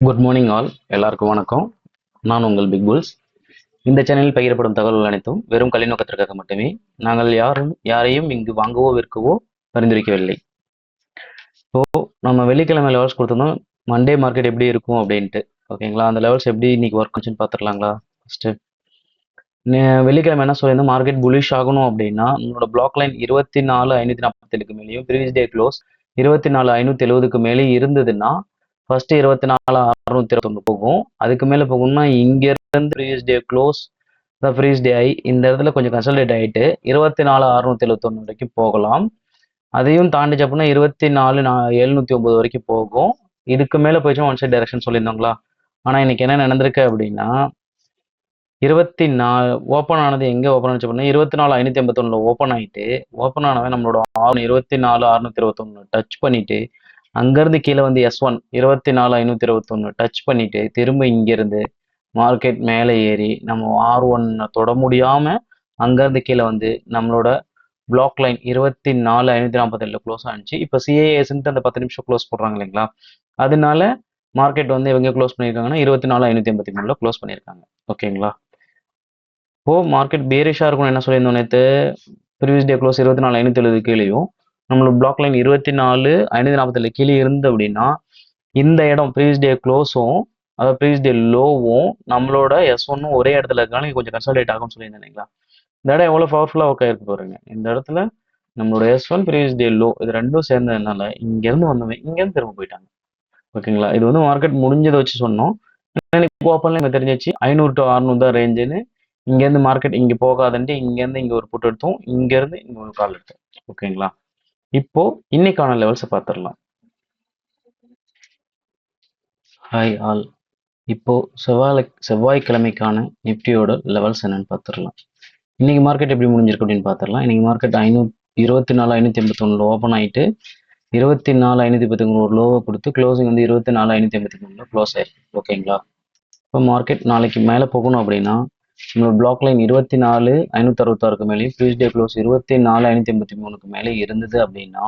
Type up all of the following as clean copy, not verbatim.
Good morning all. எல்லாருக்கும் வணக்கம். நான் உங்கள் பிக் புல்ஸ். இந்த சேனலில் பகிரப்படும் தகவல்கள் அனைத்தும் வெறும் கலை நோக்கத்திற்காக மட்டுமே. நாங்கள் யாரையும் இங்கு வாங்கவோ விற்கவோ பரிந்துரைக்கவில்லை. ஸோ நம்ம வெள்ளிக்கிழமை லெவல்ஸ் கொடுத்துருந்தோம், மண்டே மார்க்கெட் எப்படி இருக்கும் அப்படின்ட்டு. ஓகேங்களா? அந்த லெவல்ஸ் எப்படி இன்னைக்கு ஒர்க் ஆச்சுன்னு பார்த்துடலாங்களா? ஃபஸ்ட்டு வெள்ளிக்கிழமை என்ன சொல்லியிருந்தோம், மார்க்கெட் புலிஷ் ஆகணும் அப்படின்னா நம்மளோட பிளாக் லைன் 24,547க்கு மேலேயும், ப்ரீவியஸ் டே க்ளோஸ் 24,570க்கு மேலே இருந்ததுன்னா ஃபர்ஸ்ட் 24,621 போகும். அதுக்கு மேலே போகணும்னா இங்கேருந்து previous day close previous day ஐ இந்த இடத்துல கொஞ்சம் கன்சல்டேட் ஆகிட்டு 24,671 வரைக்கும் போகலாம். அதையும் தாண்டிச்சு அப்படின்னா 24,709 வரைக்கும் போகும். இதுக்கு மேலே போயிடுச்சுன்னா ஒன் சைட் டைரக்ஷன் சொல்லியிருந்தோங்களா. ஆனால் இன்னைக்கு என்ன நடந்திருக்கு அப்படின்னா 24 ஓப்பன் ஆனது எங்கே ஓப்பன் ஆச்சு அப்படின்னா 24,581 ஓப்பன் ஆகிட்டு ஓப்பன் ஆனவன் நம்மளோட 24,621 டச் பண்ணிட்டு அங்கேருந்து கீழே வந்து S1 24,521 டச் பண்ணிட்டு திரும்ப இங்கேருந்து மார்க்கெட் மேலே ஏறி நம்ம R1 தொட முடியாமல் அங்கேருந்து கீழே வந்து நம்மளோட பிளாக் லைன் 24,547 க்ளோஸ் ஆனிச்சு. இப்போ சிஏஎஸ்ன்ட்டு அந்த 10 நிமிஷம் க்ளோஸ் போடுறாங்க இல்லைங்களா, அதனால மார்க்கெட் வந்து இவங்க க்ளோஸ் பண்ணியிருக்காங்கன்னா 24,583 க்ளோஸ் பண்ணியிருக்காங்க. ஓகேங்களா? இப்போ மார்க்கெட் பேரிஷாக இருக்கும் என்ன சொல்லியிருந்தோம் நேற்று, ப்ரீவியஸ் டே க்ளோஸ் 24,570 கீழேயும் நம்மளோட பிளாக் லைன் 24,547 கீழே இருந்து அப்படின்னா இந்த இடம் ப்ரீவியஸ் டே க்ளோஸும் அதாவது ப்ரீவியஸ் டே லோவும் நம்மளோட S1 ஒரே இடத்துல இருக்காங்க, கொஞ்சம் கன்சல்டேட் ஆகும்னு சொல்லியிருந்தேன் இல்லைங்களா. இந்த இடம் எவ்வளோ பவர்ஃபுல்லாக ஒர்க் ஆகிருக்கு பாருங்க. இந்த இடத்துல நம்மளோட S1 ப்ரீவியஸ் டே லோ இது ரெண்டும் சேர்ந்ததுனால இங்கேருந்து வந்தவங்க இங்கேருந்து திரும்ப போயிட்டாங்க. ஓகேங்களா? இது வந்து மார்க்கெட் முடிஞ்சதை வச்சு சொன்னோம். ஓப்பன்ல எனக்கு தெரிஞ்சிச்சு 500 to 600 தான் ரேஞ்சுன்னு. இங்கேருந்து மார்க்கெட் இங்கே போகாதுன்ட்டு இங்கேருந்து இங்கே ஒரு புட் எடுத்தோம், இங்கேருந்து இங்கே ஒரு கால் எடுத்தோம். ஓகேங்களா? இப்போ இன்னைக்கான லெவல்ஸை பார்த்துடலாம். Hi all. இப்போ செவ்வாய்க்கிழமைக்கான நிஃப்டியோட லெவல்ஸ் என்னன்னு பார்த்துடலாம். இன்னைக்கு மார்க்கெட் எப்படி முடிஞ்சிருக்கு அப்படின்னு பார்த்துடலாம். இன்னைக்கு மார்க்கெட் 24,581 ஓப்பன் ஆகிட்டு 24,513 ஒரு லோவை கொடுத்து க்ளோசிங் வந்து 24,583 க்ளோஸ் ஆயிருக்கு. ஓகேங்களா? இப்போ மார்க்கெட் நாளைக்கு மேலே போகணும் அப்படின்னா நம்மளோட பிளாக் லைன் 24,566க்கு மேலேயும் ப்ரீவியஸ் டே க்ளோஸ் 24,583க்கு மேலே இருந்தது அப்படின்னா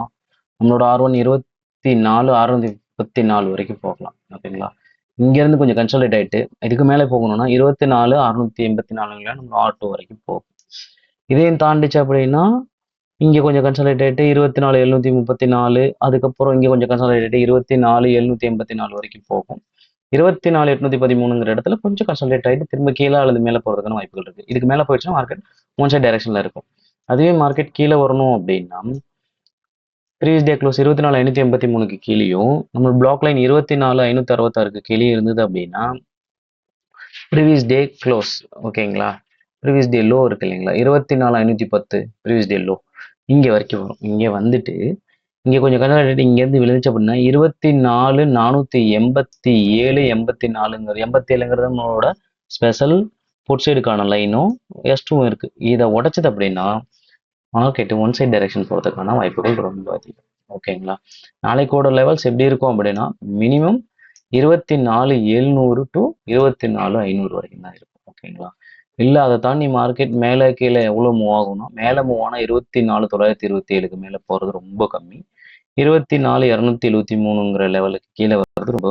நம்மளோட R1 24,634 வரைக்கும் போகலாம். ஓகேங்களா? இங்கேருந்து கொஞ்சம் கன்சல்டேட் ஆகிட்டு இதுக்கு மேலே போகணும்னா 24,684 நம்ம R2 வரைக்கும் போகும். இதையும் தாண்டிச்சு அப்படின்னா இங்கே கொஞ்சம் கன்சல்டேட் ஆகிட்டு 24,734, அதுக்கப்புறம் இங்கே கொஞ்சம் கன்சல்டேட் ஆகிட்டு 24,784 வரைக்கும் போகும். 24,813ங்கிற இடத்துல கொஞ்சம் கன்சல்டேட் ஆகிட்டு திரும்ப கீழே அல்லது மேலே போகிறதுக்கான வாய்ப்புகள் இருக்குது. இதுக்கு மேலே போயிடுச்சுன்னா மார்க்கெட் ஒன் சைட் டைரக்ஷனில் இருக்கும். அதுவே மார்க்கெட் கீழே வரணும் அப்படின்னா ப்ரீவியஸ் டே க்ளோஸ் 24,583க்கு கீழேயும் நம்ம பிளாக் லைன் 24,566க்கு கீழே இருந்தது அப்படின்னா ப்ரீவியஸ் டே க்ளோஸ் ஓகேங்களா, ப்ரீவியஸ் டே லோ இருக்கு இல்லைங்களா 24,510 ப்ரீவியஸ் டே லோ இங்கே வரைக்கும் வரும். இங்கே வந்துட்டு இங்கே கொஞ்சம் கன்சல்டேட் இங்கேருந்து விழுந்துச்சு அப்படின்னா 24,487 84ங்கிறது நம்மளோட ஸ்பெஷல் புட் சைடுக்கான லைனும் S2வும் இருக்குது. இதை உடைச்சது அப்படின்னா மார்க்கெட் ஒன் சைட் டைரக்ஷன் போகிறதுக்கான வாய்ப்புகள் ரொம்ப அதிகம். ஓகேங்களா? நாளைக்கோட லெவல்ஸ் எப்படி இருக்கும் அப்படின்னா மினிமம் 24,700 to 24,500 வரைக்கும் தான் இருக்கும். ஓகேங்களா? இல்லை அதை தாண்டி மார்க்கெட் மேலே கீழே எவ்வளோ மூவ் ஆகும்னா மேலே மூவ் ஆனால் 24,927க்கு மேலே போகிறது ரொம்ப கம்மி. 24,273ங்கிற லெவலுக்கு கீழே வர்றது ரொம்ப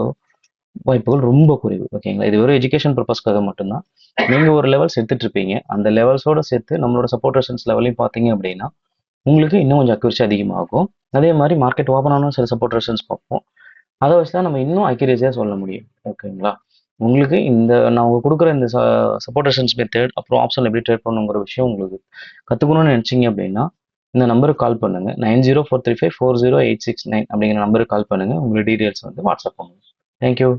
வாய்ப்புகள் ரொம்ப குறைவு. ஓகேங்களா? இது ஒரு எஜுகேஷன் பர்பஸ்க்காக மட்டும்தான். நீங்கள் ஒரு லெவல்ஸ் எடுத்துட்டு இருப்பீங்க, அந்த லெவல்ஸோட சேர்த்து நம்மளோட சப்போர்ட் ரெசிஸ்டன்ஸ் லெவலையும் பார்த்தீங்க அப்படின்னா உங்களுக்கு இன்னும் கொஞ்சம் அக்யூரசி அதிகமாகும். அதே மாதிரி மார்க்கெட் ஓப்பன் ஆனாலும் சில சப்போர்ட் ரெசிஸ்டன்ஸ் பார்ப்போம், அதை வச்சு தான் நம்ம இன்னும் அக்யூரேசியாக சொல்ல முடியும். ஓகேங்களா? உங்களுக்கு இந்த நான் உங்களுக்கு கொடுக்குற இந்த சப்போர்ட் ரெசிஸ்டன்ஸ் மெத்தட் அப்புறம் ஆப்ஷன் எப்படி ட்ரேட் பண்ணுங்கிற விஷயம் உங்களுக்கு கற்றுக்கணும்னு நினச்சிங்க அப்படின்னா இந்த நம்பருக்கு கால் பண்ணுங்க. 9043540869 அப்படிங்கிற நம்பருக்கு கால் பண்ணுங்க. உங்களுக்கு டீடைல்ஸ் வந்து வாட்ஸ்அப் பண்ணுங்க. தேங்க்யூ.